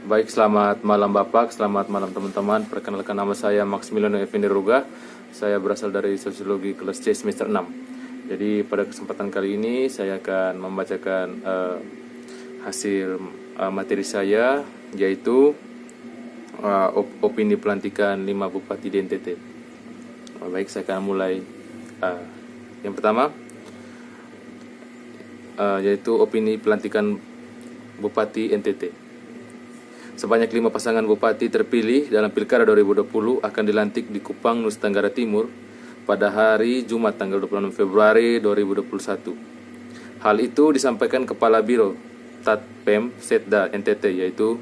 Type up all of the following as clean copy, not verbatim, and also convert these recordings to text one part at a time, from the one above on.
Baik, selamat malam Bapak, selamat malam teman-teman. Perkenalkan, nama saya Maximiliano Effendi Ruga. Saya berasal dari Sosiologi kelas C semester 6. Jadi pada kesempatan kali ini saya akan membacakan hasil materi saya, yaitu opini pelantikan 5 Bupati di NTT. Baik, saya akan mulai. Yang pertama, yaitu opini pelantikan Bupati NTT. Sebanyak 5 pasangan bupati terpilih dalam Pilkada 2020 akan dilantik di Kupang, Nusa Tenggara Timur pada hari Jumat tanggal 26 Februari 2021. Hal itu disampaikan Kepala Biro Tatpem Setda NTT, yaitu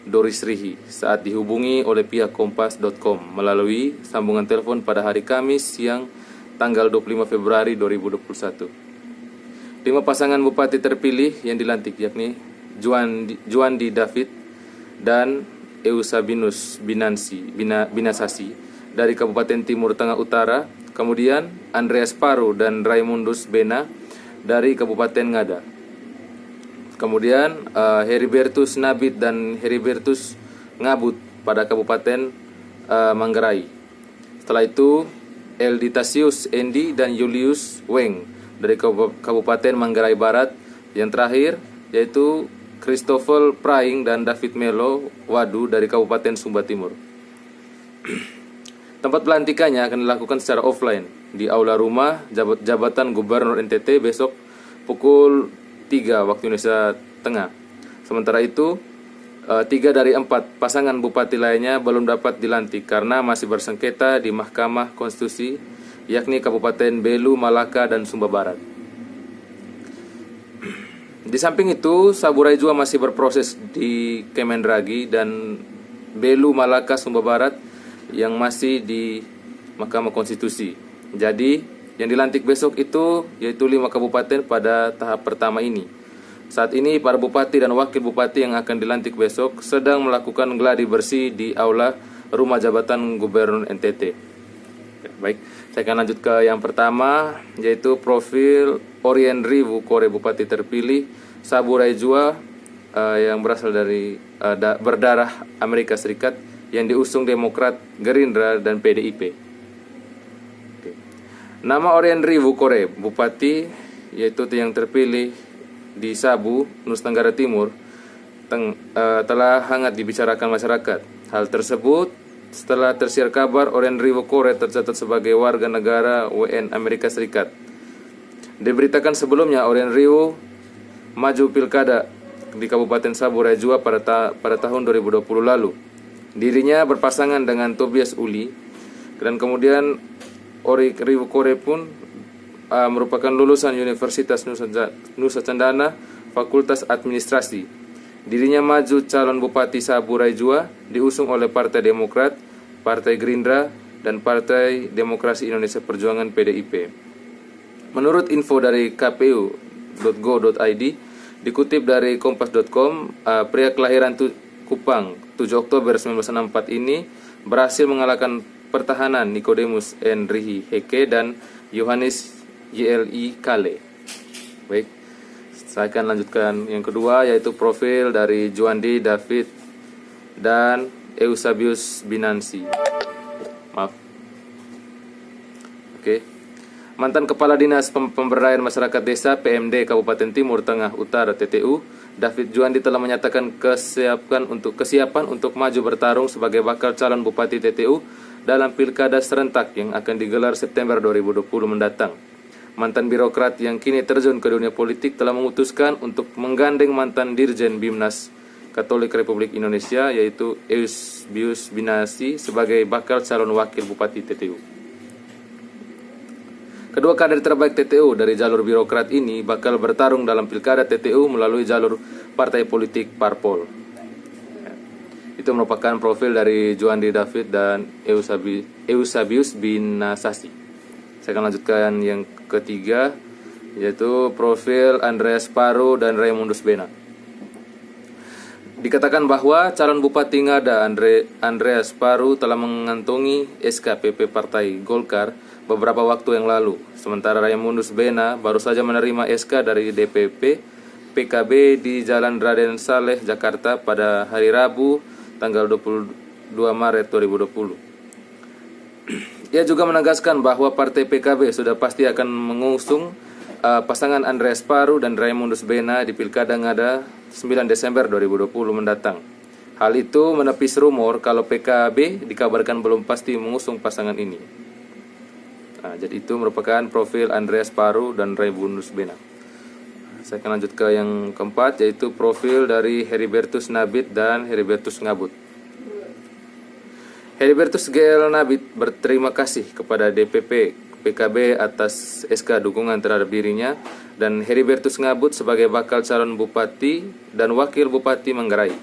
Doris Rihi, saat dihubungi oleh pihak Kompas.com melalui sambungan telepon pada hari Kamis siang tanggal 25 Februari 2021. 5 pasangan bupati terpilih yang dilantik yakni Juandi David dan Eusebinus Binasasi dari Kabupaten Timur Tengah Utara, kemudian Andreas Paru dan Raimundus Bena dari Kabupaten Ngada, kemudian Heribertus Nabit dan Heribertus Ngabut pada Kabupaten Manggarai. Setelah itu Elditasius Endi dan Julius Weng dari Kabupaten Manggarai Barat. Yang terakhir yaitu Christopher Praing dan David Melo Wadu dari Kabupaten Sumba Timur. Tempat pelantikannya akan dilakukan secara offline di Aula Rumah Jabatan Gubernur NTT besok pukul 3 waktu Indonesia Tengah. Sementara itu, 3 dari 4 pasangan bupati lainnya belum dapat dilantik karena masih bersengketa di Mahkamah Konstitusi, yakni Kabupaten Belu, Malaka, dan Sumba Barat. Di samping itu, Saburai Jua masih berproses di Kemendragi dan Belu, Malaka, Sumba Barat yang masih di Mahkamah Konstitusi. Jadi, yang dilantik besok itu yaitu 5 kabupaten pada tahap pertama ini. Saat ini, para bupati dan wakil bupati yang akan dilantik besok sedang melakukan gladi bersih di Aula Rumah Jabatan Gubernur NTT. Baik, saya akan lanjut ke yang pertama, yaitu profil Orien Riwu Kore Bupati terpilih Saburai Jua yang berasal dari berdarah Amerika Serikat yang diusung Demokrat, Gerindra, dan PDIP. Oke. Nama Orien Riwu Kore Bupati yaitu yang terpilih di Sabu, Nusa Tenggara Timur telah hangat dibicarakan masyarakat. Hal tersebut setelah tersiar kabar Orien Riwu Kore tercatat sebagai warga negara WN Amerika Serikat. Diberitakan sebelumnya Orien Riwu maju pilkada di Kabupaten Saburai Jua pada tahun 2020 lalu. Dirinya berpasangan dengan Tobias Uli, dan kemudian Orien Riwu Kore pun merupakan lulusan Universitas Nusa Cendana Fakultas Administrasi. Dirinya maju calon Bupati Saburai Jua diusung oleh Partai Demokrat, Partai Gerindra, dan Partai Demokrasi Indonesia Perjuangan PDIP. Menurut info dari kpu.go.id, dikutip dari kompas.com, pria kelahiran Kupang 7 Oktober 1964 ini berhasil mengalahkan pertahanan Nicodemus N. Rihi Heke dan Yohanes YLI Kale. Baik, saya akan lanjutkan yang kedua, yaitu profil dari Juandi David dan Eusebius Binansi. Oke. Mantan Kepala Dinas Pemberdayaan Masyarakat Desa PMD Kabupaten Timur Tengah Utara TTU, David Juandi telah menyatakan kesiapan untuk maju bertarung sebagai bakal calon Bupati TTU dalam Pilkada serentak yang akan digelar September 2020 mendatang. Mantan birokrat yang kini terjun ke dunia politik telah memutuskan untuk menggandeng mantan Dirjen Bimnas Katolik Republik Indonesia yaitu Eusebius Binasi sebagai bakal calon wakil Bupati TTU. Kedua kader terbaik TTU dari jalur birokrat ini bakal bertarung dalam Pilkada TTU melalui jalur partai politik Parpol. Itu merupakan profil dari Juandi David dan Eusebius Binasasi. Saya akan lanjutkan yang ketiga, yaitu profil Andreas Paru dan Raimundus Bena. Dikatakan bahwa calon Bupati Ngada Andreas Paru telah mengantongi SKPP Partai Golkar beberapa waktu yang lalu. Sementara Raimundus Bena baru saja menerima SK dari DPP PKB di Jalan Raden Saleh, Jakarta pada hari Rabu, tanggal 22 Maret 2020. Ia juga menegaskan bahwa Partai PKB sudah pasti akan mengusung pasangan Andreas Paru dan Raimundus Bena di Pilkada Ngada 9 Desember 2020 mendatang. Hal itu menepis rumor kalau PKB dikabarkan belum pasti mengusung pasangan ini. Jadi itu merupakan profil Andreas Paru dan Raimundus Bena. Saya akan lanjut ke yang keempat, yaitu profil dari Heribertus Nabit dan Heribertus Ngabut. Heribertus GL Nabit berterima kasih kepada DPP PKB atas SK dukungan terhadap dirinya, dan Heribertus Ngabut sebagai bakal calon bupati dan wakil bupati Manggarai.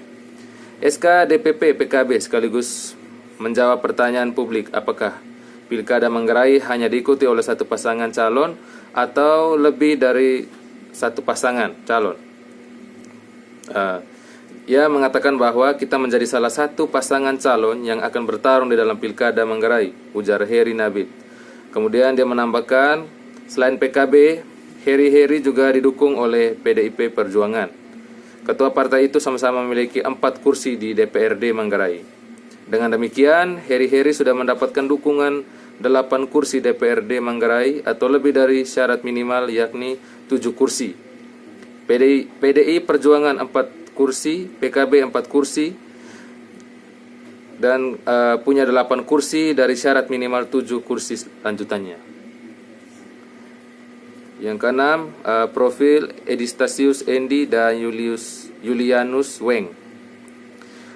SK DPP PKB sekaligus menjawab pertanyaan publik apakah Pilkada Manggarai hanya diikuti oleh satu pasangan calon atau lebih dari satu pasangan calon. Ia mengatakan bahwa kita menjadi salah satu pasangan calon yang akan bertarung di dalam Pilkada Manggarai, ujar Heri Nabit. Kemudian dia menambahkan, selain PKB, Heri juga didukung oleh PDIP Perjuangan. Ketua partai itu sama-sama memiliki 4 kursi di DPRD Manggarai. Dengan demikian, Heri sudah mendapatkan dukungan 8 kursi DPRD Manggarai atau lebih dari syarat minimal, yakni 7 kursi. PDI Perjuangan 4 kursi, PKB 4 kursi, dan punya 8 kursi dari syarat minimal 7 kursi lanjutannya. Yang keenam, profil Edistasius Endi dan Julianus Weng.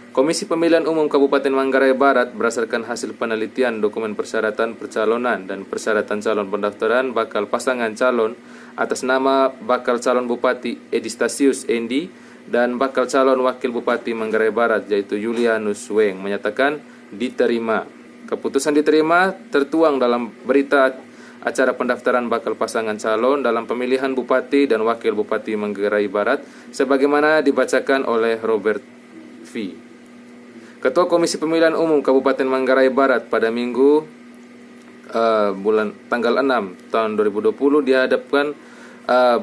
Komisi Pemilihan Umum Kabupaten Manggarai Barat berdasarkan hasil penelitian dokumen persyaratan percalonan dan persyaratan calon pendaftaran bakal pasangan calon atas nama bakal calon Bupati Edistasius Endi dan bakal calon wakil Bupati Manggarai Barat yaitu Julianus Weng menyatakan diterima. Keputusan diterima tertuang dalam berita acara pendaftaran bakal pasangan calon dalam pemilihan Bupati dan Wakil Bupati Manggarai Barat sebagaimana dibacakan oleh Robert V. Ketua Komisi Pemilihan Umum Kabupaten Manggarai Barat pada Minggu tanggal 6 tahun 2020 dihadapkan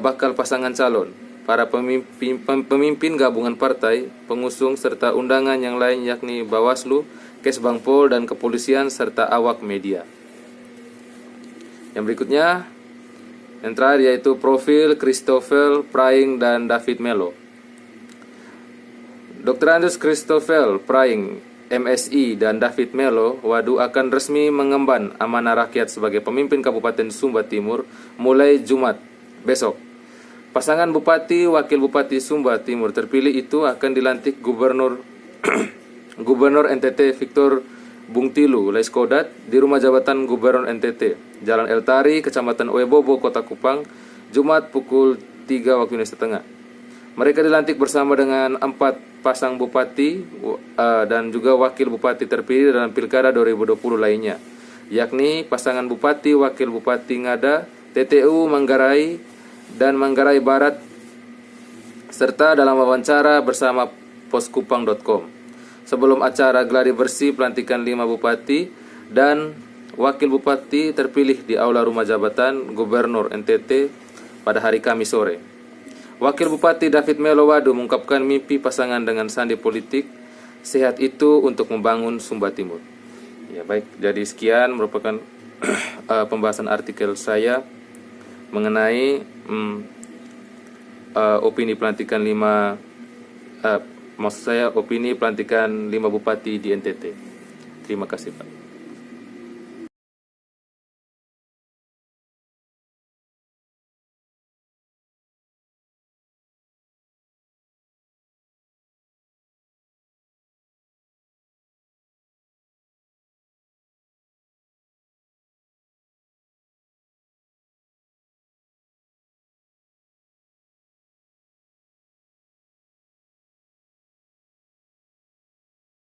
bakal pasangan calon, para pemimpin gabungan partai, pengusung serta undangan yang lain yakni Bawaslu, Kesbangpol dan Kepolisian serta awak media. Yang berikutnya, yang terakhir yaitu profil Christopher Praing dan David Melo. Dr. Andreas Christopher Praing, MSI, dan David Melo, Wadu akan resmi mengemban amanah rakyat sebagai pemimpin Kabupaten Sumba Timur mulai Jumat besok. Pasangan Bupati Wakil Bupati Sumba Timur terpilih itu akan dilantik Gubernur NTT Victor Bungtilu Laiskodat di rumah jabatan Gubernur NTT, Jalan El Tari, Kecamatan Oebobo, Kota Kupang, Jumat pukul 3 waktu Indonesia Tengah. Mereka dilantik bersama dengan 4 pasang bupati dan juga wakil bupati terpilih dalam Pilkada 2020 lainnya, yakni pasangan Bupati Wakil Bupati Ngada, TTU Manggarai dan Manggarai Barat, serta dalam wawancara bersama poskupang.com. Sebelum acara gladi bersih pelantikan 5 bupati dan wakil bupati terpilih di Aula Rumah Jabatan Gubernur NTT pada hari Kamis sore. Wakil Bupati David Melo Wadu mengungkapkan mimpi pasangan dengan sandi politik sehat itu untuk membangun Sumba Timur. Ya baik, jadi sekian merupakan pembahasan artikel saya mengenai opini pelantikan 5 opini pelantikan 5 bupati di NTT. Terima kasih Pak.